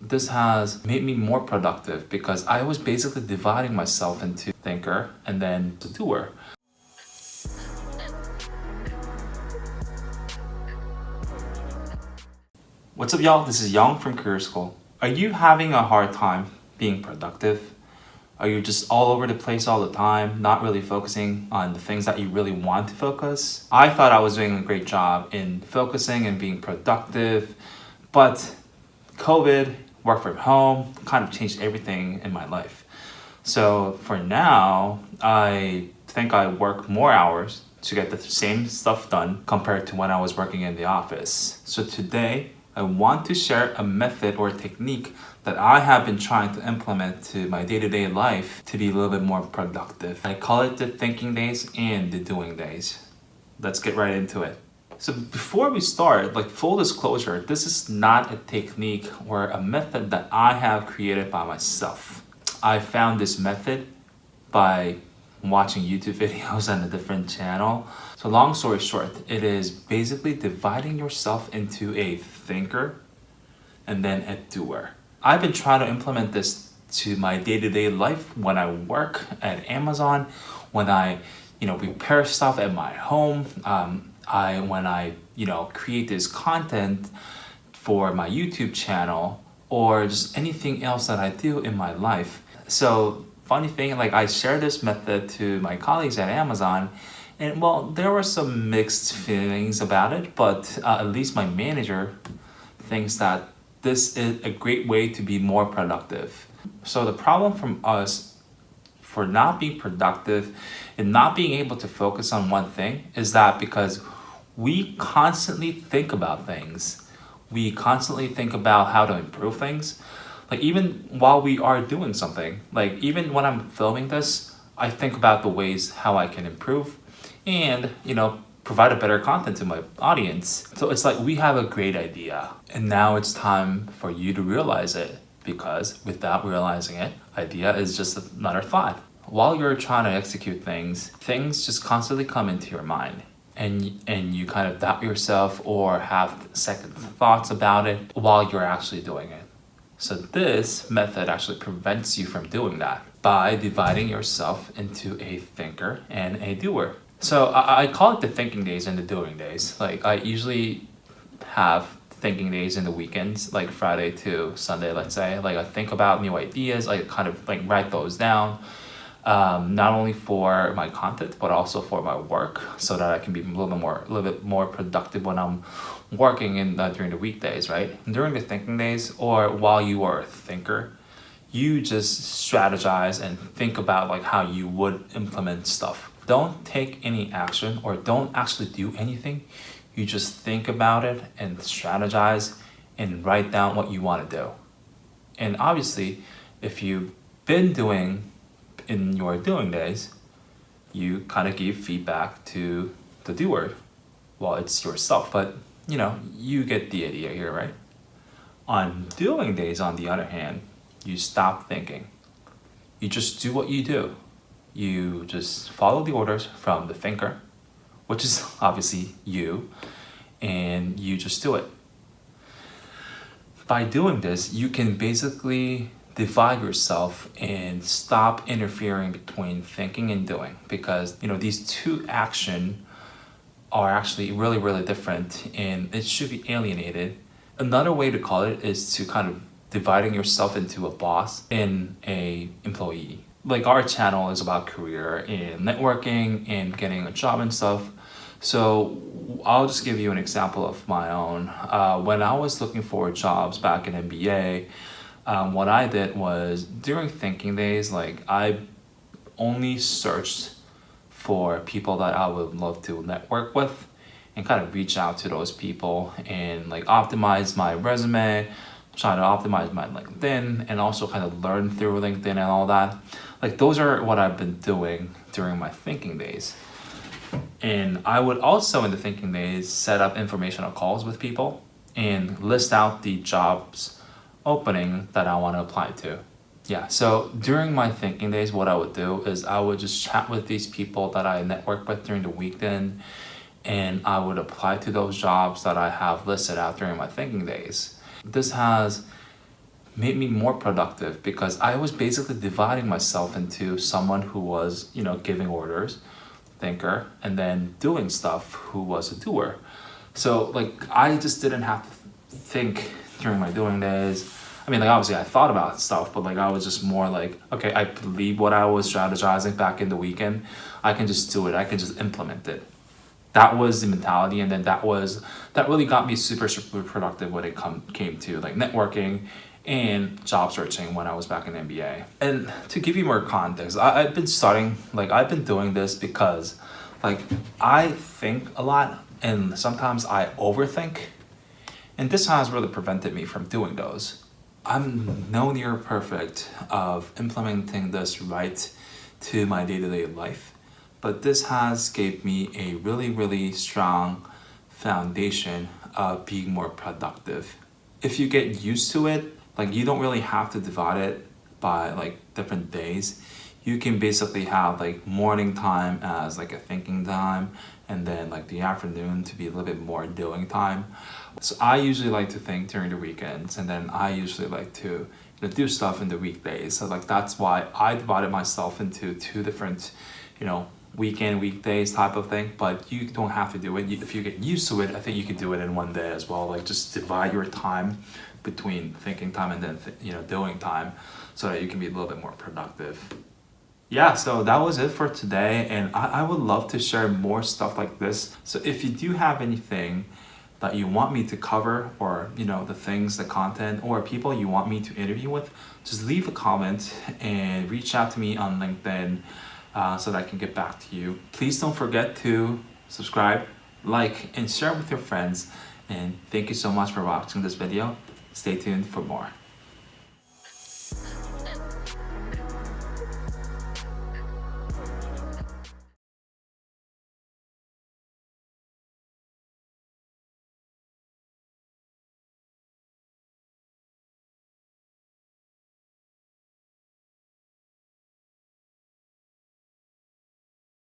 this has made me more productive because I was basically dividing myself into thinker and then the doer. What's up, y'all? This is Young from Career School. Are you having a hard time being productive? Are you just all over the place all the time, not really focusing on the things that you really want to focus? I thought I was doing a great job in focusing and being productive, but COVID, work from home, kind of changed everything in my life. So for now, I think I work more hours to get the same stuff done compared to when I was working in the office. So today, I want to share a method or technique that I have been trying to implement to my day-to-day life to be a little bit more productive. I call it the thinking days and the doing days. Let's get right into it. So before we start, full disclosure, this is not a technique or a method that I have created by myself. I found this method by watching YouTube videos on a different channel. So long story short, it is basically dividing yourself into a thinker and then a doer. I've been trying to implement this to my day-to-day life when I work at Amazon, when I prepare stuff at my home, when I create this content for my YouTube channel, or just anything else that I do in my life. So funny thing, I share this method to my colleagues at Amazon, and well, there were some mixed feelings about it, but at least my manager thinks that this is a great way to be more productive. So the problem from us for not being productive and not being able to focus on one thing is that because we constantly think about things, we constantly think about how to improve things. Even while we are doing something, even when I'm filming this, I think about the ways how I can improve and, provide a better content to my audience. So it's we have a great idea and now it's time for you to realize it, because without realizing it, idea is just another thought. While you're trying to execute things just constantly come into your mind. And you kind of doubt yourself or have second thoughts about it while you're actually doing it. So this method actually prevents you from doing that by dividing yourself into a thinker and a doer. So I call it the thinking days and the doing days. I usually have thinking days in the weekends, Friday to Sunday, let's say. I think about new ideas, I kind of write those down. Not only for my content, but also for my work, so that I can be a little bit more productive when I'm working during the weekdays, right? And during the thinking days, or while you are a thinker, you just strategize and think about how you would implement stuff. Don't take any action or don't actually do anything. You just think about it and strategize and write down what you want to do. And obviously, if you've been doing in your doing days, you kind of give feedback to the doer. Well, it's yourself, but you get the idea here, right? On doing days, on the other hand, you stop thinking. You just do what you do. You just follow the orders from the thinker, which is obviously you, and you just do it. By doing this, you can basically divide yourself and stop interfering between thinking and doing, because these two action are actually really, really different and it should be alienated. Another way to call it is to kind of dividing yourself into a boss and a employee. Our channel is about career and networking and getting a job and stuff. So I'll just give you an example of my own. When I was looking for jobs back in MBA, what I did was during thinking days, I only searched for people that I would love to network with and kind of reach out to those people and optimize my resume, try to optimize my LinkedIn, and also kind of learn through LinkedIn and all that. Those are what I've been doing during my thinking days. And I would also in the thinking days set up informational calls with people and list out the jobs opening that I want to apply to. Yeah, so during my thinking days, what I would do is I would just chat with these people that I network with during the weekend, and I would apply to those jobs that I have listed out during my thinking days. This has made me more productive because I was basically dividing myself into someone who was, giving orders, thinker, and then doing stuff who was a doer. So like I just didn't have to think during my doing days. I mean, like obviously I thought about stuff, but like I was just more like, okay, I believe what I was strategizing back in the weekend. I can just do it. I can just implement it. That was the mentality, and then that really got me super productive when it came to like networking and job searching when I was back in MBA. And to give you more context, I've been doing this because like I think a lot and sometimes I overthink, and this has really prevented me from doing those. I'm no near perfect of implementing this right to my day-to-day life, but this has gave me a really strong foundation of being more productive. If you get used to it, like you don't really have to divide it by like different days. You can basically have like morning time as like a thinking time, and then like the afternoon to be a little bit more doing time. So I usually like to think during the weekends, and then I usually like to do stuff in the weekdays. So like that's why I divided myself into two different, weekend, weekdays type of thing. But you don't have to do it. If you get used to it, I think you can do it in one day as well. Like just divide your time between thinking time and then doing time, so that you can be a little bit more productive. Yeah, so that was it for today, and I would love to share more stuff like this. So if you do have anything that you want me to cover, or the content or people you want me to interview with, just leave a comment and reach out to me on LinkedIn, so that I can get back to you. Please don't forget to subscribe, like, and share with your friends. And thank you so much for watching this video. Stay tuned for more.